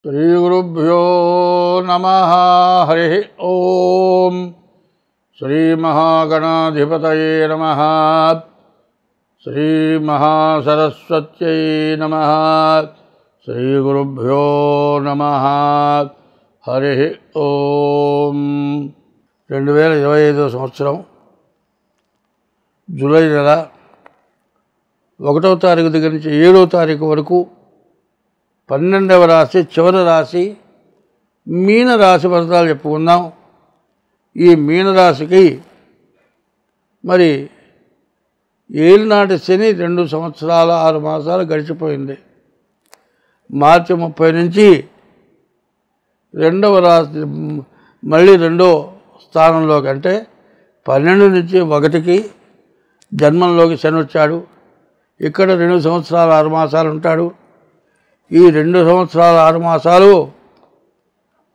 श्रीगुरुभ्यो नमः। हरि ओम। श्रीमहागणाधिपतये नमः। श्रीमहासरस्वत्यै नमः। श्रीगुरुभ्यो नमः। हरि ओम। 2025 సంవత్సరం జూలై నెల 1వ తారీఖు దగ్గర నుంచి 7వ తారీఖు వరకు 12వ రాశి చివరి రాశి మీనరాశి ఫలితాలు చెప్పుకుందాం. ఈ మీనరాశికి మరి ఏలినాటి శని 2 సంవత్సరాల 6 మాసాలు గడిచిపోయింది. మార్చి 30 నుంచి 2వ రాశి మళ్ళీ 2వ స్థానంలోకి అంటే 12 నుంచి 1కి జన్మంలోకి శని వచ్చాడు. ఇక్కడ 2 సంవత్సరాల 6 మాసాలు ఉంటాడు. ఈ 2 సంవత్సరాల 6 మాసాలు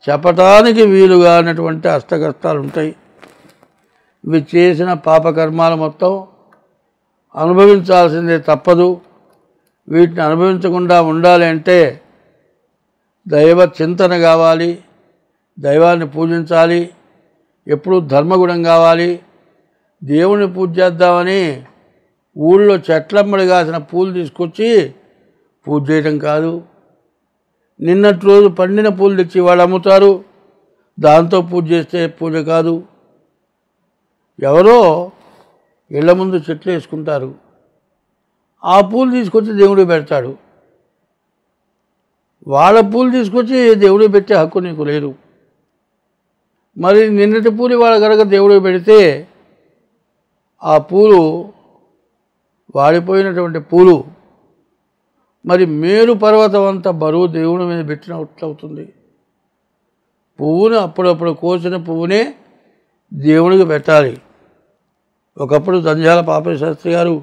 చెప్పటానికి వీలుగా అన్నటువంటి అష్టకష్టాలు ఉంటాయి. ఇవి చేసిన పాపకర్మాలు మొత్తం అనుభవించాల్సిందే, తప్పదు. వీటిని అనుభవించకుండా ఉండాలి అంటే దైవ చింతన కావాలి, దైవాన్ని పూజించాలి, ఎప్పుడూ ధర్మగుణం కావాలి. దేవుని పూజ చేద్దామని ఊళ్ళో చెట్లమ్మడి కాసిన పూలు తీసుకొచ్చి పూజ చేయడం కాదు. నిన్నటి రోజు పండిన పూలు తెచ్చి వాళ్ళు అమ్ముతారు, దాంతో పూజ చేస్తే పూజ కాదు. ఎవరో ఇళ్ల ముందు చెట్లు వేసుకుంటారు, ఆ పూలు తీసుకొచ్చి దేవుడికి పెడతాడు. వాళ్ళ పూలు తీసుకొచ్చి దేవుడికి పెట్టే హక్కు నీకు లేదు. మరి నిన్నటి పూలు వాళ్ళ కనుక దేవుడికి పెడితే ఆ పూలు వాడిపోయినటువంటి పూలు మరి మేరు పర్వతం అంత బరువు దేవుడి మీద పెట్టినట్లవుతుంది. పువ్వును అప్పుడప్పుడు కోసిన పువ్వునే దేవుడికి పెట్టాలి. ఒకప్పుడు దంజాల పాపయ్య శాస్త్రి గారు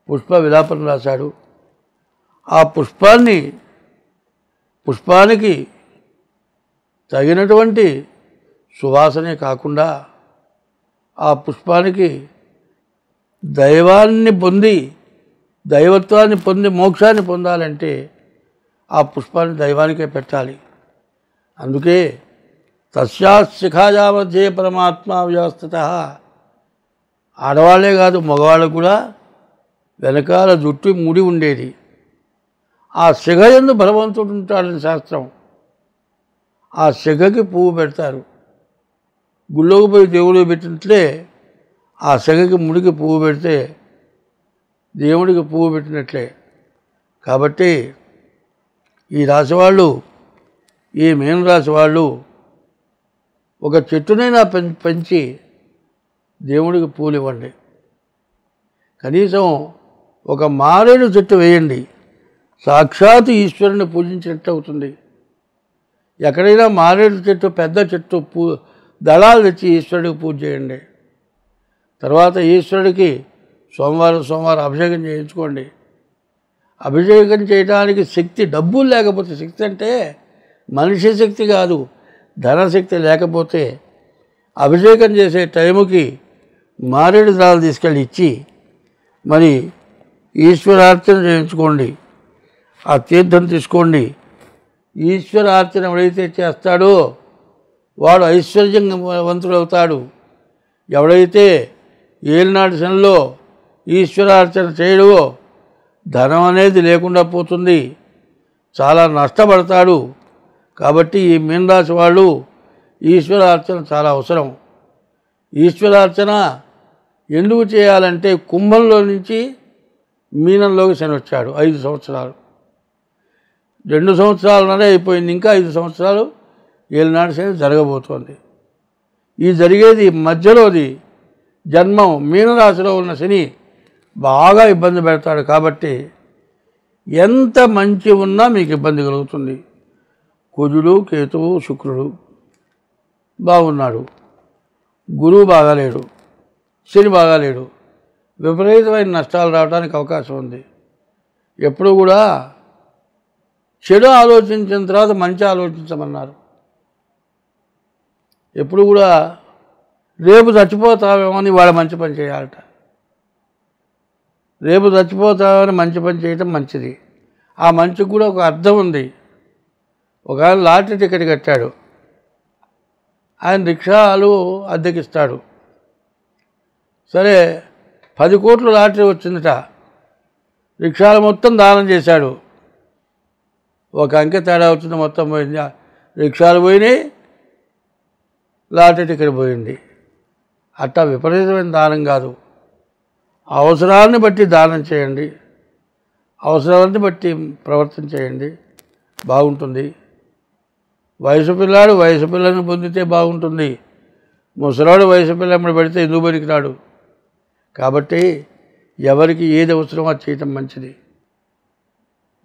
పుష్ప విలాపం రాశాడు. ఆ పుష్పానికి తగినటువంటి సువాసనే కాకుండా ఆ పుష్పానికి దైవత్వాన్ని పొంది మోక్షాన్ని పొందాలంటే ఆ పుష్పాన్ని దైవానికే పెట్టాలి. అందుకే తస్యాశిఖాయా మధ్యే పరమాత్మ వ్యవస్థిత. ఆడవాళ్లే కాదు, మగవాళ్ళకు కూడా వెనకాల జుట్టు ముడి ఉండేది. ఆ శిఖ యందు భగవంతుడు ఉంటాడని శాస్త్రం. ఆ శిఖకి పువ్వు పెడతారు. గుళ్ళోకి పోయి దేవుడికి పెట్టినట్లే ఆ శిఖకి ముడికి పువ్వు పెడితే దేవుడికి పువ్వు పెట్టినట్లే. కాబట్టి ఈ రాశివాళ్ళు, ఈ మీనరాశి వాళ్ళు ఒక చెట్టునైనా పెంచి దేవుడికి పూలు ఇవ్వండి. కనీసం ఒక మారేడు చెట్టు వేయండి, సాక్షాత్ ఈశ్వరుని పూజించినట్టు అవుతుంది. ఎక్కడైనా మారేడు చెట్టు, పెద్ద చెట్టు దళాలు తెచ్చి ఈశ్వరుడికి పూజ చేయండి. తర్వాత ఈశ్వరుడికి సోమవారం అభిషేకం చేయించుకోండి. అభిషేకం చేయడానికి శక్తి, డబ్బులు లేకపోతే, శక్తి అంటే మనిషి శక్తి కాదు, ధనశక్తి లేకపోతే అభిషేకం చేసే టైముకి మారేడు దళాలు తీసుకెళ్ళి ఇచ్చి మరి ఈశ్వరార్చన చేయించుకోండి. ఆ తీర్థం తీసుకోండి. ఈశ్వరార్చన ఎవడైతే చేస్తాడో వాడు ఐశ్వర్యవంతుడు అవుతాడు. ఎవడైతే ఏలినాటి శనిలో ఈశ్వరార్చన చేయడో ధనం అనేది లేకుండా పోతుంది, చాలా నష్టపడతాడు. కాబట్టి ఈ మీనరాశి వాళ్ళు ఈశ్వరార్చన చాలా అవసరం. ఈశ్వరార్చన ఎందుకు చేయాలంటే కుంభంలో నుంచి మీనంలోకి శని వచ్చాడు. 5 సంవత్సరాలు, 2 సంవత్సరాలనే అయిపోయింది. ఇంకా 5 సంవత్సరాలు ఏలినాటి శని జరగబోతోంది. ఈ జరిగేది మధ్యలోది జన్మం మీనరాశిలో ఉన్న శని బాగా ఇబ్బంది పెడతాడు. కాబట్టి ఎంత మంచి ఉన్నా మీకు ఇబ్బంది కలుగుతుంది. కుజుడు, కేతువు, శుక్రుడు బాగున్నాడు, గురువు బాగాలేడు, శని బాగాలేడు. విపరీతమైన నష్టాలు రావడానికి అవకాశం ఉంది. ఎప్పుడు కూడా చెడు ఆలోచించిన తర్వాత మంచి ఆలోచించమన్నారు. ఎప్పుడు కూడా రేపు చచ్చిపోతామేమో అని వాడు మంచి పని చేయాలట. రేపు చచ్చిపోతామని మంచి పని చేయటం మంచిది. ఆ మంచికి కూడా ఒక అర్థం ఉంది. ఒక ఆయన లాటరీ టికెట్ కట్టాడు, ఆయన రిక్షాలు అద్దెకిస్తాడు. సరే 10 కోట్లు లాటరీ వచ్చిందట, రిక్షాలు మొత్తం దానం చేశాడు. ఒక అంకె తేడా వచ్చింది, మొత్తం పోయింది. రిక్షాలు పోయినాయి, లాటరీ టికెట్ పోయింది. అట్టా విపరీతమైన దానం కాదు, అవసరాన్ని బట్టి దానం చేయండి, అవసరాన్ని బట్టి ప్రవర్తన చేయండి, బాగుంటుంది. వయసు పిల్లాడు వయసు పిల్లని పొందితే బాగుంటుంది, ముసలాడు వయసు పిల్లమ్మడి పెడితే ఎందుకు పనికిరాడు. కాబట్టి ఎవరికి ఏది అవసరమో అది చేయటం మంచిది.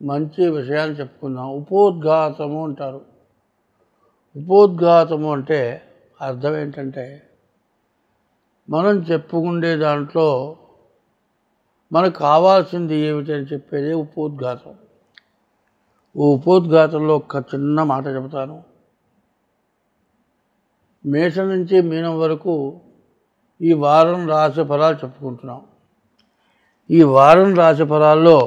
మంచి విషయాలు చెప్పుకుందాం. ఉపోద్ఘాతము అంటారు. ఉపోద్ఘాతము అంటే అర్థం ఏంటంటే, మనం చెప్పుకుండే దాంట్లో మనకు కావాల్సింది ఏమిటని చెప్పేదే ఉపోద్ఘాతం. ఉపోద్ఘాతంలో ఒక చిన్న మాట చెబుతాను. మేషం నుంచి మీనం వరకు ఈ వారం రాశి ఫలాలు చెప్పుకుంటున్నాం. ఈ వారం రాశి ఫలాల్లో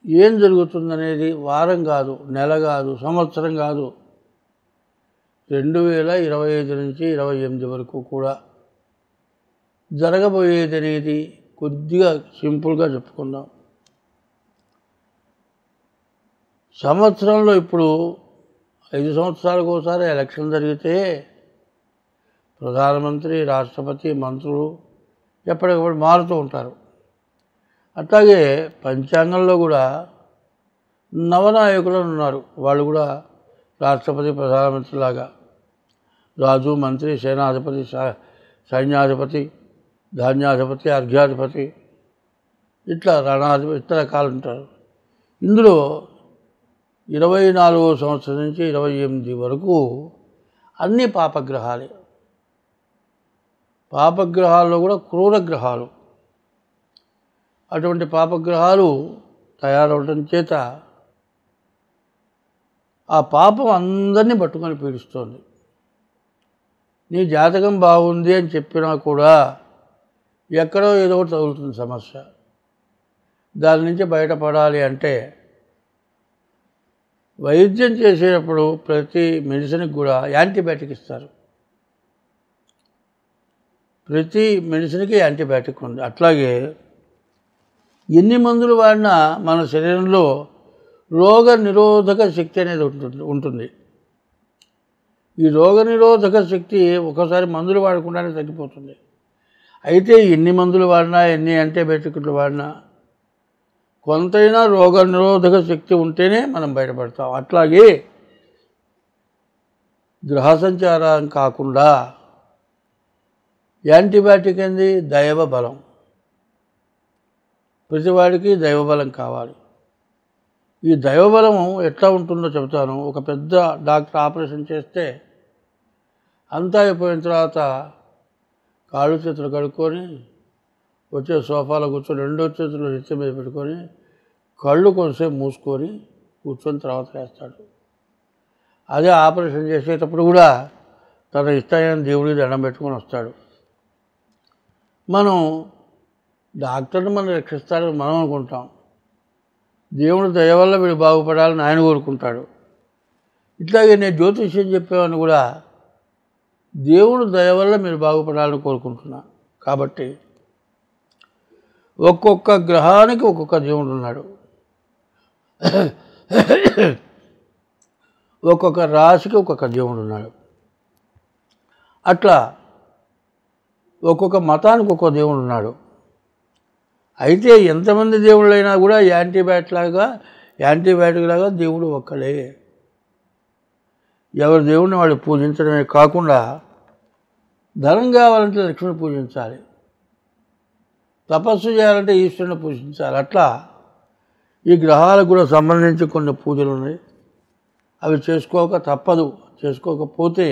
ఏం జరుగుతుందనేది వారం కాదు, నెల కాదు, సంవత్సరం కాదు, 2025 నుంచి 28 వరకు కూడా జరగబోయేది అనేది కొద్దిగా సింపుల్గా చెప్పుకుందాం. సంవత్సరంలో ఇప్పుడు 5 సంవత్సరాలకు ఒకసారి ఎలక్షన్ జరిగితే ప్రధానమంత్రి, రాష్ట్రపతి, మంత్రులు ఎప్పటికప్పుడు మారుతూ ఉంటారు. అట్లాగే పంచాంగంలో కూడా నవనాయకులు ఉన్నారు. వాళ్ళు కూడా రాష్ట్రపతి, ప్రధానమంత్రిలాగా రాజు, మంత్రి, సేనాధిపతి, సైన్యాధిపతి, ధాన్యాధిపతి, అర్ఘ్యాధిపతి, ఇట్లా రణాధిపతి, ఇతర రకాలు ఉంటారు. ఇందులో 24వ సంవత్సరం నుంచి 28 వరకు అన్ని పాపగ్రహాలే. పాపగ్రహాల్లో కూడా క్రూర గ్రహాలు. అటువంటి పాపగ్రహాలు తయారవడం చేత ఆ పాపం అందరినీ పట్టుకొని పీడిస్తోంది. నీ జాతకం బాగుంది అని చెప్పినా కూడా ఎక్కడో ఏదో ఒకటి తగులుతుంది సమస్య. దాని నుంచి బయటపడాలి అంటే వైద్యం చేసేటప్పుడు ప్రతి మెడిసిన్కి కూడా యాంటీబయాటిక్ ఇస్తారు. ప్రతి మెడిసిన్కి యాంటీబయాటిక్ ఉంది. అట్లాగే ఎన్ని మందులు వాడినా మన శరీరంలో రోగ నిరోధక శక్తి అనేది ఉంటుంది. ఈ రోగ నిరోధక శక్తి ఒకసారి మందులు వాడకుండానే తగ్గిపోతుంది. అయితే ఎన్ని మందులు వాడినా, ఎన్ని యాంటీబయాటిక్లు వాడినా కొంతైనా రోగ నిరోధక శక్తి ఉంటేనే మనం బయటపడతాం. అట్లాగే గ్రహ సంచారం కాకుండా యాంటీబయాటిక్ ఏంది? దైవ బలం. ప్రతివాడికి దైవబలం కావాలి. ఈ దైవబలం ఎట్లా ఉంటుందో చెబుతాను. ఒక పెద్ద డాక్టర్ ఆపరేషన్ చేస్తే అంతా అయిపోయిన తర్వాత కాళ్ళు చేతులు కడుక్కొని వచ్చే సోఫాలో కూర్చొని 2 చేతులు నెత్తి మీద పెట్టుకొని కళ్ళు కొంచెంసేపు మూసుకొని కూర్చొని తర్వాత వేస్తాడు. అదే ఆపరేషన్ చేసేటప్పుడు కూడా తన ఇష్టమైన దేవుడికి దండం పెట్టుకొని వస్తాడు. మనం డాక్టర్ని మనం రక్షిస్తాడని మనం అనుకుంటాం. దేవుడు దయ వల్ల వీడు బాగుపడాలని ఆయన కోరుకుంటాడు. ఇట్లాగే నేను జ్యోతిష్యం చెప్పేవాడిని కూడా దేవుడు దయ వల్ల మీరు బాగుపడాలని కోరుకుంటున్నా. కాబట్టి ఒక్కొక్క గ్రహానికి ఒక్కొక్క దేవుడు ఉన్నాడు. ఒక్కొక్క రాశికి ఒక్కొక్క దేవుడు ఉన్నాడు. అట్లా ఒక్కొక్క మతానికి ఒక్కొక్క దేవుడు ఉన్నాడు. అయితే ఎంతమంది దేవుళ్ళైనా కూడా యాంటీబయాటిక్ లాగా దేవుడు ఒక్కడే. ఎవరి దేవుడిని వాళ్ళు పూజించడమే కాకుండా ధనం కావాలంటే లక్ష్మిని పూజించాలి, తపస్సు చేయాలంటే ఈశ్వరుని పూజించాలి. అట్లా ఈ గ్రహాలకు కూడా సంబంధించి కొన్ని పూజలు ఉన్నాయి. అవి చేసుకోక తప్పదు. చేసుకోకపోతే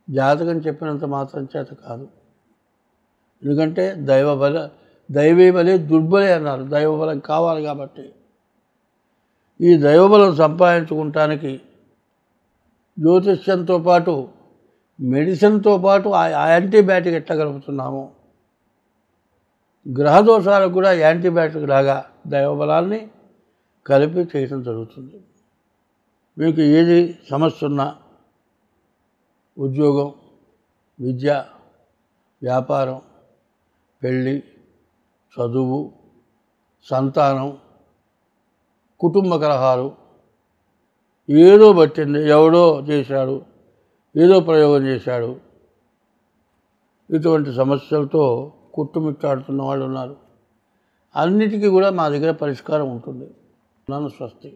జాతకం చెప్పినంత మాత్రం చేత కాదు. ఎందుకంటే దైవీ బలే దుర్బలే అన్నారు. దైవబలం కావాలి. కాబట్టి ఈ దైవబలం సంపాదించుకుంటానికి జ్యోతిష్యంతో పాటు మెడిసిన్తో పాటు యాంటీబయాటిక్ ఎట్లా కలుపుతున్నాము, గ్రహదోషాలకు కూడా యాంటీబయాటిక్ లాగా దైవబలాన్ని కలిపి చేయటం జరుగుతుంది. మీకు ఏది సమస్య ఉన్నా ఉద్యోగం, విద్య, వ్యాపారం, పెళ్ళి, చదువు, సంతానం, కుటుంబ కలహాలు, ఏదో పట్టింది, ఎవడో చేశాడు, ఏదో ప్రయోగం చేశాడు, ఇటువంటి సమస్యలతో కుట్టుమిట్టాడుతున్న వాళ్ళు ఉన్నారు. అన్నిటికీ కూడా మా దగ్గర పరిష్కారం ఉంటుంది. నన్ను స్వస్తి.